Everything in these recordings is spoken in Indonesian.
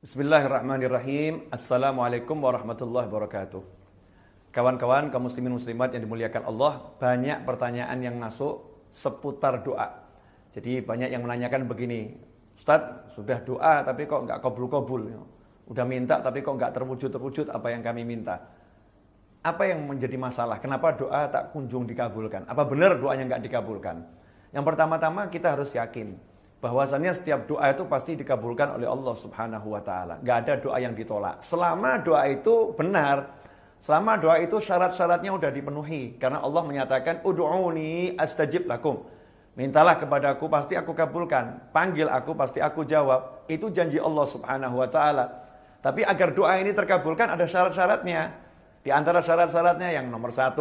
Bismillahirrahmanirrahim. Assalamualaikum warahmatullahi wabarakatuh. Kawan-kawan kaum muslimin muslimat yang dimuliakan Allah, banyak pertanyaan yang masuk seputar doa. Jadi banyak yang menanyakan begini, Ustadz, sudah doa tapi kok nggak kabul-kabul. Udah minta tapi kok nggak terwujud-terwujud apa yang kami minta. Apa yang menjadi masalah? Kenapa doa tak kunjung dikabulkan? Apa benar doanya nggak dikabulkan? Yang pertama-tama kita harus yakin bahwasannya setiap doa itu pasti dikabulkan oleh Allah Subhanahu wa taala. Enggak ada doa yang ditolak. Selama doa itu benar, selama doa itu syarat-syaratnya sudah dipenuhi. Karena Allah menyatakan ud'uni astajib lakum. Mintalah kepadaku pasti aku kabulkan. Panggil aku pasti aku jawab. Itu janji Allah Subhanahu wa taala. Tapi agar doa ini terkabulkan ada syarat-syaratnya. Di antara syarat-syaratnya yang nomor 1,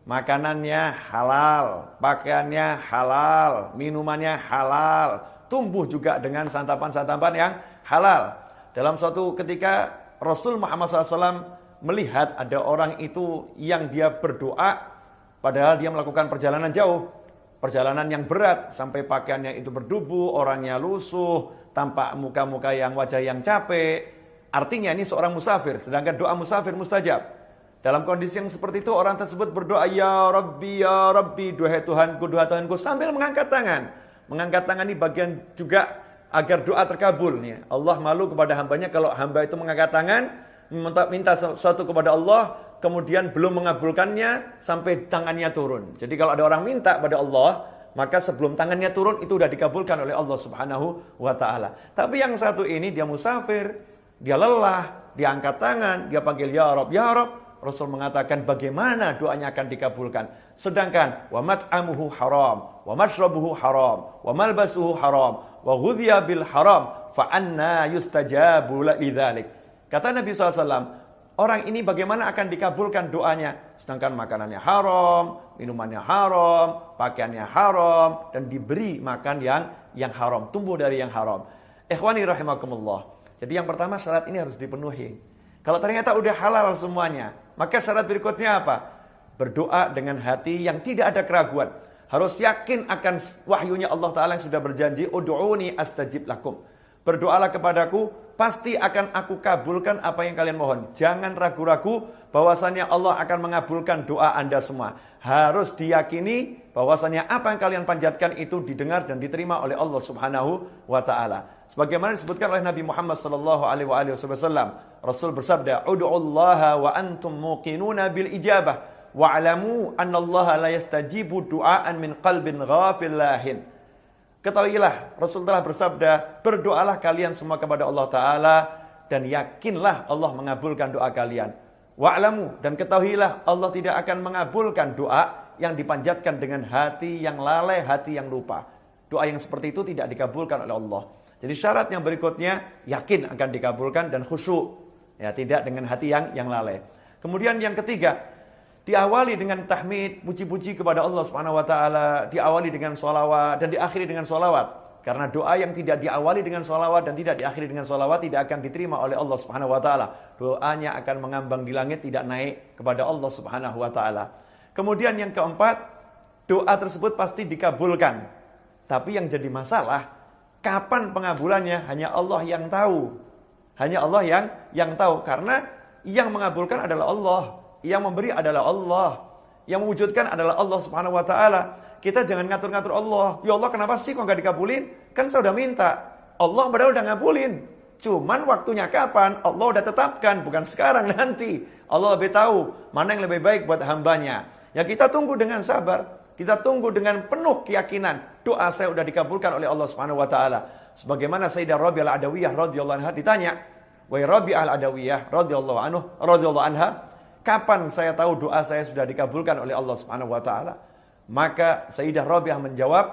makanannya halal, pakaiannya halal, minumannya halal, tumbuh juga dengan santapan-santapan yang halal. Dalam suatu ketika Rasul Muhammad SAW melihat ada orang itu yang dia berdoa padahal dia melakukan perjalanan jauh, perjalanan yang berat sampai pakaiannya itu berdebu, orangnya lusuh, tampak muka-muka yang wajah yang capek. Artinya ini seorang musafir, sedangkan doa musafir mustajab. Dalam kondisi yang seperti itu orang tersebut berdoa ya Rabbi, duhai Tuhanku sambil mengangkat tangan. Mengangkat tangan ini bagian juga agar doa terkabul. Allah malu kepada hambanya kalau hamba itu mengangkat tangan minta sesuatu kepada Allah kemudian belum mengabulkannya sampai tangannya turun. Jadi kalau ada orang minta pada Allah maka sebelum tangannya turun itu sudah dikabulkan oleh Allah Subhanahu wa taala. Tapi yang satu ini dia musafir, dia lelah, dia angkat tangan, dia panggil ya Rabb, ya Rabb. Rasul mengatakan bagaimana doanya akan dikabulkan. Sedangkan wa mat'amuhu haram, wa mashrabuhu haram, wa malbasuhu haram, wa ghudhiya bil haram, fa anna yustajabu lidzalik. Kata Nabi SAW, orang ini bagaimana akan dikabulkan doanya? Sedangkan makanannya haram, minumannya haram, pakaiannya haram, dan diberi makan yang haram, tumbuh dari yang haram. Ikhwani rahimakumullah. Jadi yang pertama syarat ini harus dipenuhi. Kalau ternyata udah halal semuanya, maka syarat berikutnya apa? Berdoa dengan hati yang tidak ada keraguan. Harus yakin akan wahyunya Allah Ta'ala yang sudah berjanji, ud'uni astajib lakum. Berdoalah kepadaku, pasti akan aku kabulkan apa yang kalian mohon. Jangan ragu-ragu bahwasannya Allah akan mengabulkan doa Anda semua. Harus diyakini bahwasannya apa yang kalian panjatkan itu didengar dan diterima oleh Allah Subhanahu wa Ta'ala. Sebagaimana disebutkan oleh Nabi Muhammad sallallahu alaihi wasallam, Rasul bersabda, "Ud'ullaha wa antum muqinuna bil ijabah wa'lamu annallaha la yastajibu du'aan min qalbin ghafil lahin." Ketahuilah, Rasul telah bersabda, berdoalah kalian semua kepada Allah Ta'ala dan yakinlah Allah mengabulkan doa kalian. Wa'lamu, dan ketahuilah Allah tidak akan mengabulkan doa yang dipanjatkan dengan hati yang lalai, hati yang lupa. Doa yang seperti itu tidak dikabulkan oleh Allah. Jadi syarat yang berikutnya yakin akan dikabulkan dan khusyuk. Ya, tidak dengan hati yang lalai. Kemudian yang ketiga, diawali dengan tahmid, puji-puji kepada Allah Subhanahu wa taala, diawali dengan sholawat dan diakhiri dengan sholawat. Karena doa yang tidak diawali dengan sholawat dan tidak diakhiri dengan sholawat tidak akan diterima oleh Allah Subhanahu wa taala. Doanya akan mengambang di langit, tidak naik kepada Allah Subhanahu wa taala. Kemudian yang keempat, doa tersebut pasti dikabulkan. Tapi yang jadi masalah, kapan pengabulannya hanya Allah yang tahu. Hanya Allah yang tahu. Karena yang mengabulkan adalah Allah. Yang memberi adalah Allah. Yang mewujudkan adalah Allah Subhanahu wa ta'ala. Kita jangan ngatur-ngatur Allah. Ya Allah, kenapa sih kok gak dikabulin? Kan saya udah minta. Allah padahal udah ngabulin. Cuman waktunya kapan? Allah udah tetapkan. Bukan sekarang, nanti. Allah lebih tahu mana yang lebih baik buat hambanya. Ya kita tunggu dengan sabar. Kita tunggu dengan penuh keyakinan. Doa saya sudah dikabulkan oleh Allah Subhanahu wa taala. Sebagaimana Sayyidah Rabi'ah Al-Adawiyah radhiyallahu anha ditanya, "Wahai Rabi'ah Al-Adawiyah radhiyallahu anha, kapan saya tahu doa saya sudah dikabulkan oleh Allah Subhanahu wa taala?" Maka Sayyidah Rabi'ah menjawab,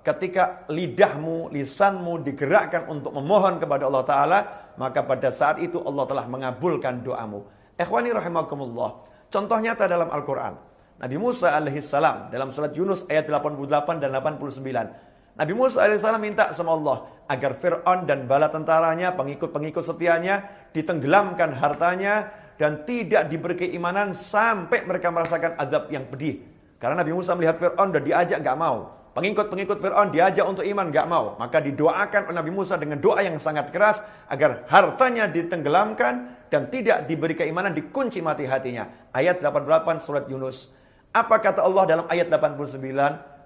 ketika lidahmu, lisanmu digerakkan untuk memohon kepada Allah taala, maka pada saat itu Allah telah mengabulkan doamu. Ikhwani rahimakumullah. Contoh nyata dalam Al-Qur'an. Nabi Musa alaihissalam dalam surat Yunus ayat 88 dan 89. Nabi Musa alaihissalam minta sama Allah agar Fir'aun dan bala tentaranya, pengikut-pengikut setianya ditenggelamkan hartanya dan tidak diberi keimanan sampai mereka merasakan azab yang pedih. Karena Nabi Musa melihat Fir'aun dan diajak gak mau. Pengikut-pengikut Fir'aun diajak untuk iman, gak mau. Maka didoakan oleh Nabi Musa dengan doa yang sangat keras agar hartanya ditenggelamkan dan tidak diberi keimanan, dikunci mati hatinya. Ayat 88 surat Yunus. Apa kata Allah dalam ayat 89?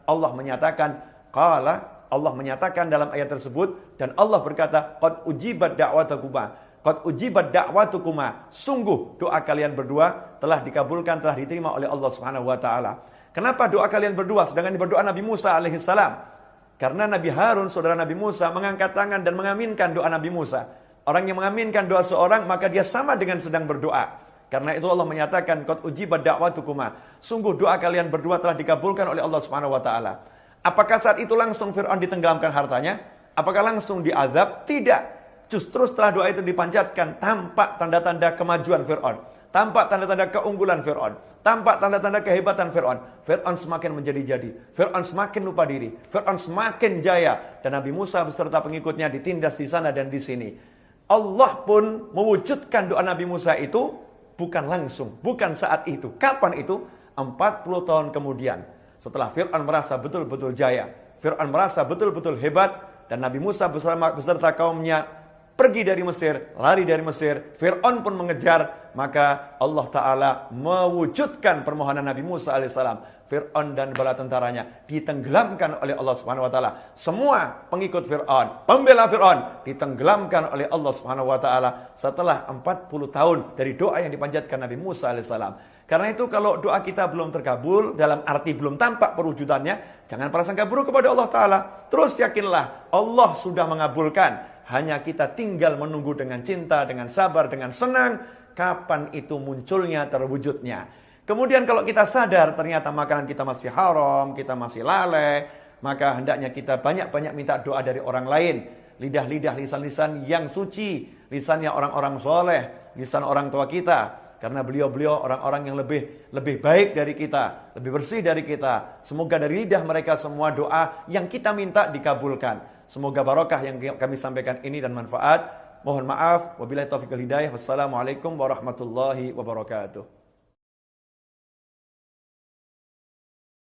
Allah menyatakan dalam ayat tersebut, dan Allah berkata, qad ujibat da'watukuma. Sungguh doa kalian berdua telah dikabulkan, telah diterima oleh Allah Subhanahu wa taala. Kenapa doa kalian berdua sedangkan berdoa Nabi Musa alaihissalam? Karena Nabi Harun, saudara Nabi Musa, mengangkat tangan dan mengaminkan doa Nabi Musa. Orang yang mengaminkan doa seorang, maka dia sama dengan sedang berdoa. Karena itu Allah menyatakan, qad ujibat da'watukuma. Sungguh doa kalian berdua telah dikabulkan oleh Allah Subhanahu wa taala. Apakah saat itu langsung Fir'aun ditenggelamkan hartanya? Apakah langsung diazab? Tidak. Justru setelah doa itu dipanjatkan, tampak tanda-tanda kemajuan Fir'aun, tampak tanda-tanda keunggulan Fir'aun, tampak tanda-tanda kehebatan Fir'aun. Fir'aun semakin menjadi-jadi, Fir'aun semakin lupa diri, Fir'aun semakin jaya, dan Nabi Musa beserta pengikutnya ditindas di sana dan di sini. Allah pun mewujudkan doa Nabi Musa itu bukan langsung, bukan saat itu. Kapan itu? 40 tahun kemudian. Setelah Fir'aun merasa betul-betul jaya, Fir'aun merasa betul-betul hebat, dan Nabi Musa beserta kaumnya pergi dari Mesir, lari dari Mesir, Fir'aun pun mengejar, maka Allah Ta'ala mewujudkan permohonan Nabi Musa alaihissalam. Fir'aun dan bala tentaranya ditenggelamkan oleh Allah Subhanahu wa taala. Semua pengikut Fir'aun, pembela Fir'aun ditenggelamkan oleh Allah Subhanahu wa taala setelah 40 tahun dari doa yang dipanjatkan Nabi Musa alaihissalam. Karena itu kalau doa kita belum terkabul, dalam arti belum tampak perwujudannya, jangan prasangka buruk kepada Allah Ta'ala. Terus yakinlah Allah sudah mengabulkan. Hanya kita tinggal menunggu dengan cinta, dengan sabar, dengan senang, kapan itu munculnya, terwujudnya. Kemudian kalau kita sadar ternyata makanan kita masih haram, kita masih lalai, maka hendaknya kita banyak-banyak minta doa dari orang lain. Lidah-lidah, lisan-lisan yang suci, lisannya orang-orang soleh, lisan orang tua kita. Karena beliau-beliau orang-orang yang lebih baik dari kita, lebih bersih dari kita. Semoga dari lidah mereka semua doa yang kita minta dikabulkan. Semoga barokah yang kami sampaikan ini dan manfaat. Mohon maaf. Wabillahi taufiq wal hidayah. Wassalamualaikum warahmatullahi wabarakatuh.